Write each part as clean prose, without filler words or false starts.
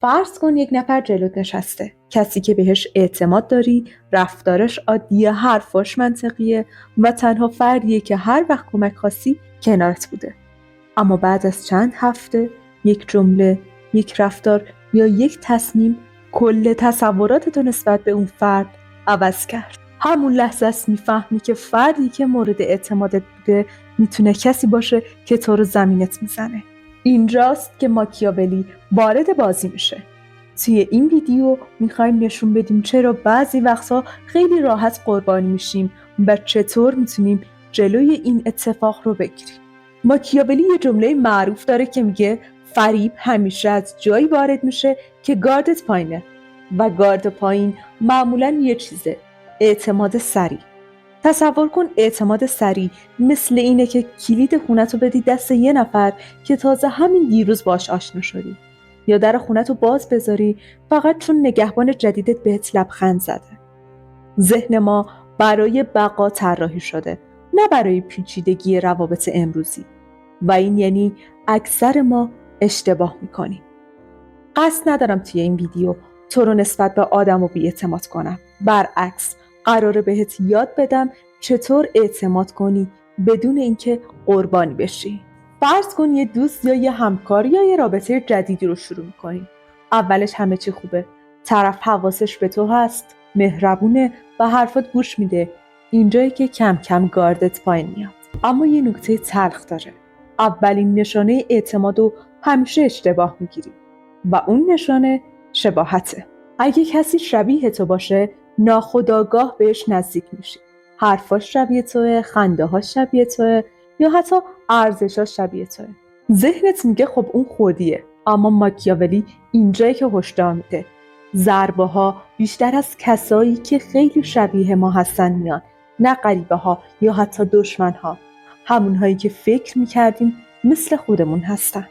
فرض کن یک نفر جلوت نشسته، کسی که بهش اعتماد داری، رفتارش عادیه، حرفاش منطقیه و تنها فردیه که هر وقت کمک خواستی کنارت بوده. اما بعد از چند هفته، یک جمله، یک رفتار یا یک تصمیم کل تصوراتتو نسبت به اون فرد عوض کرد. همون لحظه است میفهمی که فردی که مورد اعتمادت بوده میتونه کسی باشه که تو رو زمینت میزنه. اینجاست که ماکیاولی وارد بازی میشه. توی این ویدیو میخوایم نشون بدیم چرا بعضی وقتا خیلی راحت قربانی میشیم و چطور میتونیم جلوی این اتفاق رو بگیریم. ماکیاولی یه جمله معروف داره که میگه فریب همیشه از جایی وارد میشه که گاردت پایینه و گارد پایین معمولاً یه چیزه، اعتماد سریع. تصور کن اعتماد سریع مثل اینه که کلید خونتو بدی دست یه نفر که تازه همین دیروز باش آشنا شدی، یا در خونتو باز بذاری فقط چون نگهبان جدیدت بهت لبخند زده. ذهن ما برای بقا طراحی شده، نه برای پیچیدگی روابط امروزی، و این یعنی اکثر ما اشتباه میکنیم. قصد ندارم توی این ویدیو تو رو نسبت به آدمو بی‌اعتماد کنم. برعکس، قراره بهت یاد بدم چطور اعتماد کنی بدون اینکه قربانی بشی. فرض کن یه دوست یا یه همکار یا یه رابطه جدیدی رو شروع میکنی. اولش همه چی خوبه. طرف حواسش به تو هست، مهربونه و حرفات گوش میده. اینجایی که کم کم گاردت پایین میاد. اما یه نکته تلخ داره. اولین نشانه اعتمادو همیشه اشتباه میگیری و اون نشانه شباهته. اگه کسی شبیه تو باشه، ناخودآگاه بهش نزدیک میشی. حرفاش شبیه توه، خنده‌هاش شبیه توه، یا حتی ارزشاش شبیه توه. ذهنت میگه خب اون خودیه، اما ماکیاولی اینجایی که هشدار میده. ضربه ها بیشتر از کسایی که خیلی شبیه ما هستن میان، نه غریبه ها یا حتی دشمن ها. همونهایی که فکر میکردیم مثل خودمون هستن.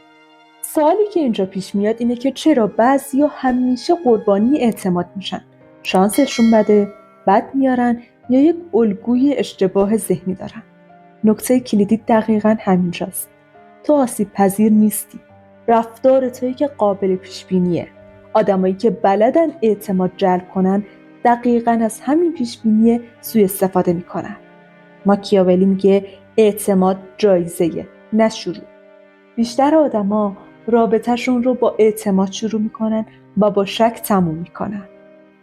سوالی که اینجا پیش میاد اینه که چرا بعضیا همیشه قربانی اعتماد میشن؟ شانسشون بده، بد میارن، یا یک الگوی اشتباه ذهنی دارن؟ نکته کلیدی دقیقاً همینجاست. تو آسیب پذیر نیستی. رفتار تویی که قابل پیش بینیه. آدمایی که بلدن اعتماد جلب کنن دقیقاً از همین پیش بینی سوء استفاده میکنن. ماکیاولی میگه اعتماد جایزه‌ایه، نه شروع. بیشتر آدما رابطه‌شون رو با اعتماد شروع میکنن و با شک تموم میکنن.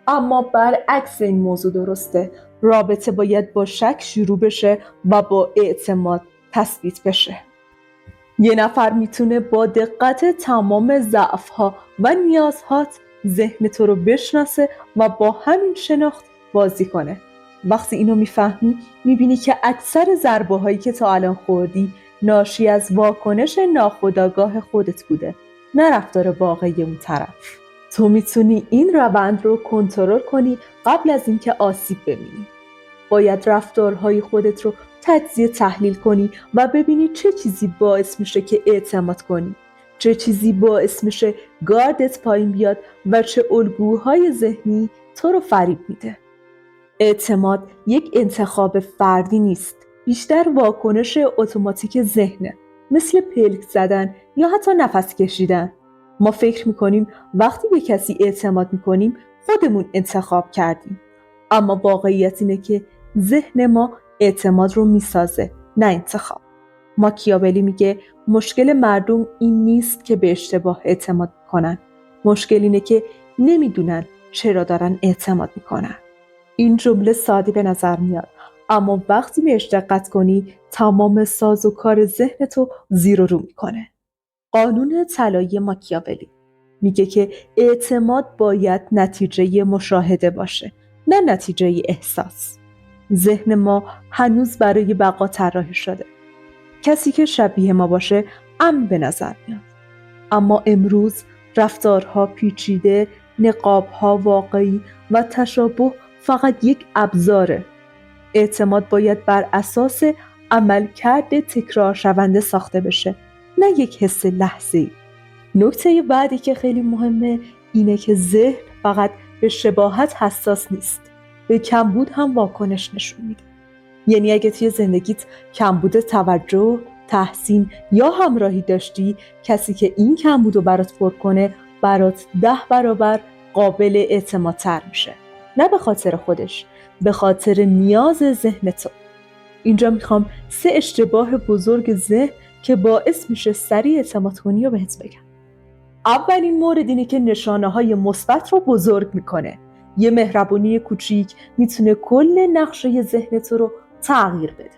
اما برعکس این موضوع درسته. رابطه باید با شک شروع بشه و با اعتماد تثبیت بشه. یه نفر میتونه با دقت تمام ضعف‌ها و نیازهات ذهن تو رو بشناسه و با همین شناخت بازی کنه. وقتی اینو میفهمی، میبینی که اکثر ضربه‌هایی که تا الان خوردی ناشی از واکنش ناخودآگاه خودت بوده، نه رفتار واقعی اون طرف. تو میتونی این روند رو کنترل کنی قبل از اینکه آسیب ببینی. باید رفتارهای خودت رو تجزیه تحلیل کنی و ببینی چه چیزی باعث میشه که اعتماد کنی، چه چیزی باعث میشه گاردت پایین بیاد و چه الگوهای ذهنی تو رو فریب میده. اعتماد یک انتخاب فردی نیست، بیشتر واکنش اتوماتیک ذهنه، مثل پلک زدن یا حتی نفس کشیدن. ما فکر میکنیم وقتی به کسی اعتماد میکنیم خودمون انتخاب کردیم، اما واقعیت اینه که ذهن ما اعتماد رو میسازه، نه انتخاب. ماکیاولی میگه مشکل مردم این نیست که به اشتباه اعتماد میکنن، مشکل اینه که نمیدونن چرا دارن اعتماد میکنن. این جمله ساده به نظر میاد، اما وقتی بهش دقت کنی تمام ساز و کار ذهنتو زیر و رو میکنه. قانون طلایی ماکیاولی میگه که اعتماد باید نتیجه مشاهده باشه، نه نتیجه احساس. ذهن ما هنوز برای بقا طراحی شده. کسی که شبیه ما باشه امن به نظر میاد. اما امروز رفتارها پیچیده، نقابها واقعی و تشابه فقط یک ابزاره. اعتماد باید بر اساس عملکرد تکرار شونده ساخته بشه، نه یک حس لحظه‌ای. نکته بعدی که خیلی مهمه اینه که ذهن فقط به شباهت حساس نیست، به کمبود هم واکنش نشون میده. یعنی اگه توی زندگیت کمبود توجه، تحسین یا همراهی داشتی، کسی که این کمبود رو برات پر کنه برات 10 برابر قابل اعتمادتر میشه. نه به خاطر خودش، به خاطر نیاز ذهن تو. اینجا میخوام 3 اشتباه بزرگ ذهن که باعث میشه سریع اعتماد کنی رو بهت بگم. اولین مورد اینه که نشانه‌های مثبت رو بزرگ میکنه. یه مهربونی کوچیک میتونه کل نقشه ذهن تو رو تغییر بده.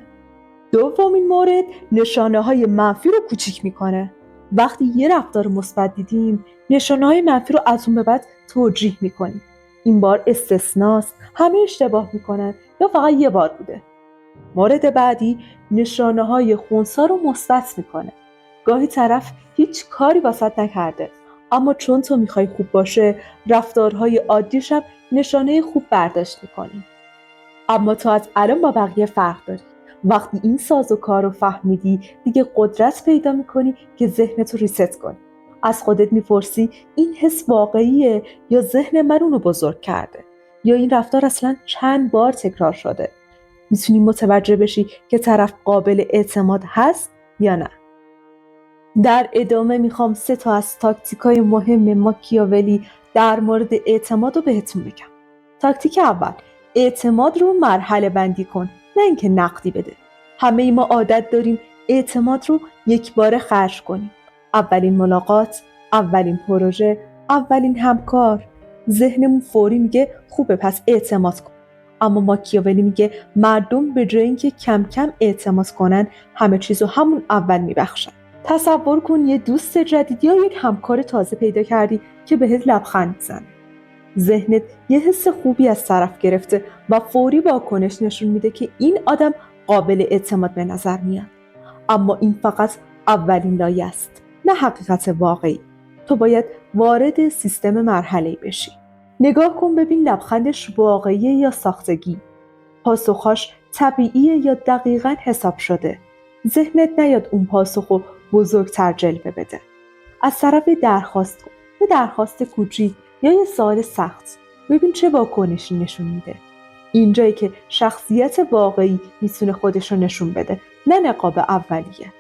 دومین مورد نشانه‌های منفی رو کوچیک میکنه. وقتی یه رفتار مثبت دیدیم، نشانه‌های منفی رو از اون به بعد توجیه میکنیم. این بار استثناست، همه اشتباه میکنن یا فقط یه بار بوده. مورد بعدی نشانه‌های خنثی رو مثبت میکنه. گاهی طرف هیچ کاری واسط نکرده، اما چون تو میخوای خوب باشه، رفتارهای عادیش هم نشانه خوب برداشت میکنی. اما تو از الان با بقیه فرق داری. وقتی این ساز و کار رو فهمیدی، دیگه قدرت پیدا میکنی که ذهنت رو ریست کنی. از خودت میپرسی این حس واقعیه یا ذهن من اونو بزرگ کرده؟ یا این رفتار اصلا چند بار تکرار شده؟ میتونی متوجه بشی که طرف قابل اعتماد هست یا نه. در ادامه میخوام 3 تا از تاکتیکای مهم ماکیاولی در مورد اعتماد رو بهتون بگم. تاکتیک اول، اعتماد رو مرحله بندی کن، نه اینکه نقدی بده. همه ای ما عادت داریم اعتماد رو یک باره خرج کنیم. اولین ملاقات، اولین پروژه، اولین همکار. ذهنمون فوری میگه خوبه پس اعتماد کن. اما ماکیاولی میگه مردم به جای اینکه کم کم اعتماد کنن، همه چیزو همون اول میبخشن. تصور کن یه دوست جدید یا یک همکار تازه پیدا کردی که بهت لبخند میزنه. ذهنت یه حس خوبی از طرف گرفته و فوری واکنش نشون میده که این آدم قابل اعتماد به نظر میاد. اما این فقط اولین لایه است، نه حقیقت واقعی. تو باید وارد سیستم مرحله‌ای بشی. نگاه کن ببین لبخندش واقعیه یا ساختگی. پاسخاش طبیعیه یا دقیقاً حساب شده. ذهنت نیاد اون پاسخو بزرگتر جلوه بده. از طرف درخواست کن، یه درخواست کوچیک یا یه سوال سخت. ببین چه واکنشی نشون میده. اینجایی که شخصیت واقعی میتونه خودش رو نشون بده، نه نقاب اولیه.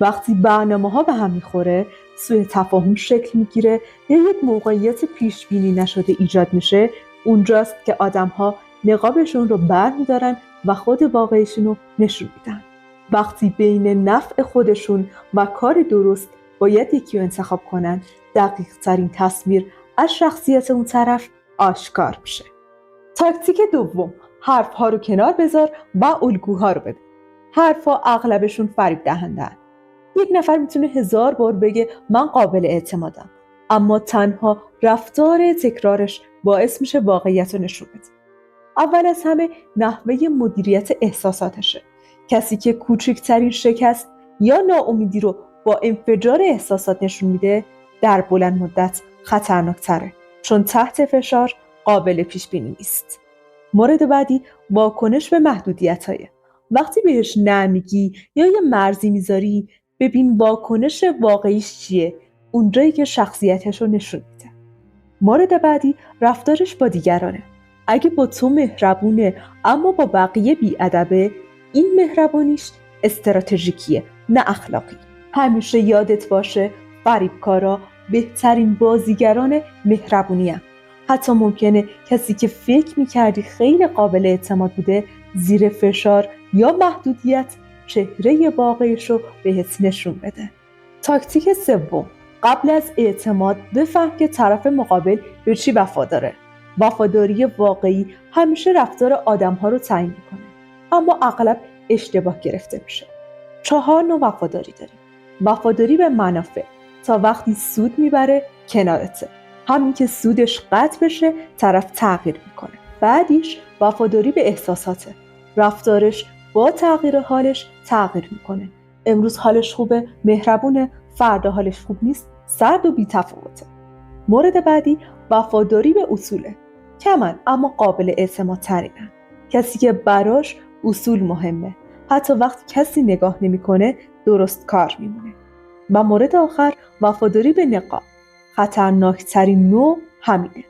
وقتی برنامه‌ها به هم میخوره، سوء تفاهم شکل میگیره یا یک موقعیت پیش بینی نشده ایجاد میشه، اونجاست که آدم‌ها نقابشون رو برمی‌دارن و خود واقعیشون رو نشون میدن. وقتی بین نفع خودشون و کار درست باید یکی رو انتخاب کنن، دقیق ترین تصویر از شخصیت اون طرف آشکار میشه. تاکتیک دوم، حرف‌ها رو کنار بذار و الگوها رو بده. حرف‌ها اغلبشون فریب دهنده‌اند. یک نفر میتونه 1000 بار بگه من قابل اعتمادم، اما تنها رفتار تکرارش باعث میشه واقعیت رو نشون بده. اول از همه نحوه مدیریت احساساتشه. کسی که کوچکترین شکست یا ناامیدی رو با انفجار احساسات نشون میده، در بلند مدت خطرناکتره، چون تحت فشار قابل پیش بینی نیست. مورد بعدی واکنش به محدودیت‌های. وقتی بهش نمیگی یا یه مرزی میذاری، ببین واکنش واقعیش چیه، اونجایی که شخصیتش رو نشون میده. مورد بعدی رفتارش با دیگرانه. اگه با تو مهربونه اما با بقیه بی‌ادبه، این مهربونیش استراتژیکیه نه اخلاقی. همیشه یادت باشه فریبکارا بهترین بازیگران مهربونی هم. حتی ممکنه کسی که فکر میکردی خیلی قابل اعتماد بوده، زیر فشار یا محدودیت چهره واقعیش رو بهت نشون بده. تاکتیک سوم، قبل از اعتماد بفهم که طرف مقابل به چی وفاداره. وفاداری واقعی همیشه رفتار آدم‌ها رو تعیین می‌کنه، اما اغلب اشتباه گرفته میشه. 4 نوع وفاداری داریم. وفاداری به منافع، تا وقتی سود میبره کنارته. همین که سودش قطع بشه طرف تغییر میکنه. بعدیش وفاداری به احساساته. رفتارش با تغییر حالش تغییر میکنه. امروز حالش خوبه، مهربونه، فردا حالش خوب نیست، سرد و بی‌تفاوته. مورد بعدی وفاداری به اصوله. کمن اما قابل اعتماد ترینن. کسی که براش اصول مهمه، حتی وقتی کسی نگاه نمیکنه درست کار میمونه. و مورد آخر وفاداری به نقاب. خطرناکترین نوع همینه.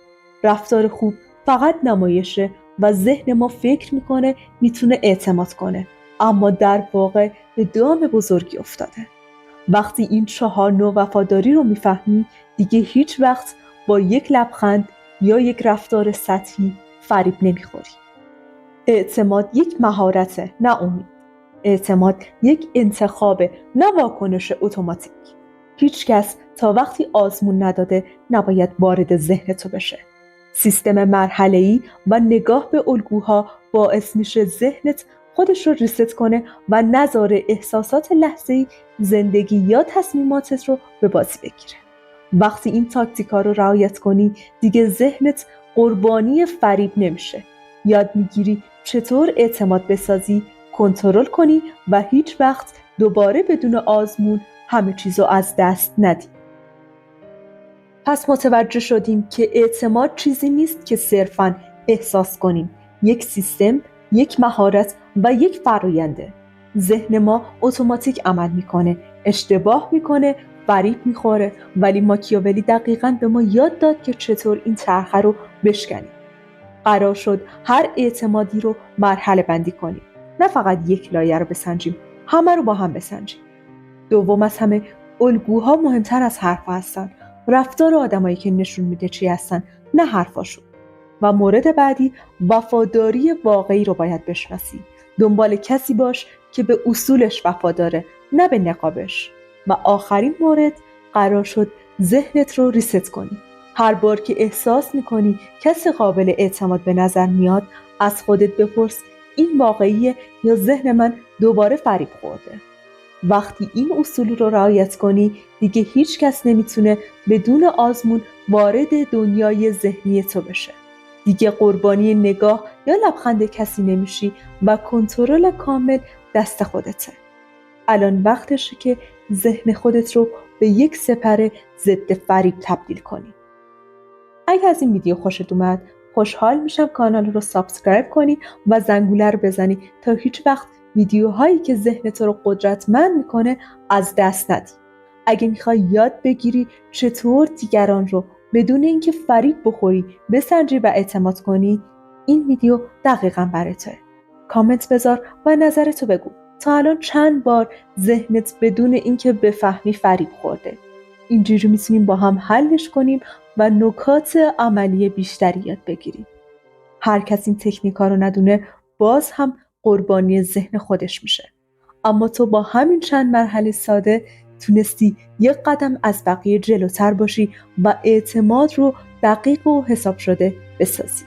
رفتار خوب فقط نمایشه و ذهن ما فکر میکنه میتونه اعتماد کنه، اما در واقع به دام بزرگی افتاده. وقتی این 4 نوع وفاداری رو میفهمی، دیگه هیچ وقت با یک لبخند یا یک رفتار سطحی فریب نمیخوری. اعتماد یک مهارته، نه امید. اعتماد یک انتخابه، نه واکنش اتوماتیک. هیچ کس تا وقتی آزمون نداده نباید وارد ذهن تو بشه. سیستم مرحله‌ای و نگاه به الگوها باعث میشه ذهنت خودش رو ریست کنه و نذاره احساسات لحظه‌ای زندگی یا تصمیماتت رو به بازی بگیره. وقتی این تاکتیکا رو رعایت کنی، دیگه ذهنت قربانی فریب نمیشه. یاد میگیری چطور اعتماد بسازی، کنترل کنی و هیچ وقت دوباره بدون آزمون همه چیزو از دست ندی. پس متوجه شدیم که اعتماد چیزی نیست که صرفاً احساس کنیم. یک سیستم، یک مهارت و یک فراینده. ذهن ما اتوماتیک عمل میکنه، اشتباه میکنه، فریب میخوره، ولی ماکیاولی دقیقاً به ما یاد داد که چطور این چرخه رو بشکنیم. قرار شد هر اعتمادی رو مرحله بندی کنیم. نه فقط یک لایه رو بسنجیم، همه رو با هم بسنجیم. دوم از همه، الگوها مهمتر از حرفا هستن. رفتار آدمایی که نشون میده چی هستن، نه حرفاشون. و مورد بعدی، وفاداری واقعی رو باید بشناسی. دنبال کسی باش که به اصولش وفاداره، نه به نقابش. و آخرین مورد، قرار شد ذهنت رو ریست کنی. هر بار که احساس میکنی کسی قابل اعتماد به نظر میاد، از خودت بپرس این واقعیه یا ذهن من دوباره فریب خورده؟ وقتی این اصول رو رعایت کنی، دیگه هیچ کس نمیتونه بدون آزمون وارد دنیای ذهنی تو بشه. دیگه قربانی نگاه یا لبخند کسی نمیشی و کنترل کامل دست خودته. الان وقتشه که ذهن خودت رو به یک سپر ضد فریب تبدیل کنی. اگه از این ویدیو خوشت اومد، خوشحال میشم کانال رو سابسکرایب کنی و زنگوله رو بزنی تا هیچ وقت ویدیوهایی که ذهن تو رو قدرتمند میکنه از دست ندی. اگه میخوای یاد بگیری چطور دیگران رو بدون اینکه فریب بخوری بسنجی و اعتماد کنی، این ویدیو دقیقاً برای توه. کامنت بذار و نظرتو بگو. تا الان چند بار ذهنت بدون اینکه بفهمی فریب خورده؟ اینجوری میتونیم با هم حلش کنیم و نکات عملی بیشتری یاد بگیریم. هر کس این تکنیکا رو ندونه، باز هم قربانی ذهن خودش میشه. اما تو با همین چند مرحله ساده تونستی یک قدم از بقیه جلوتر باشی و اعتماد رو دقیق و حساب شده بسازی.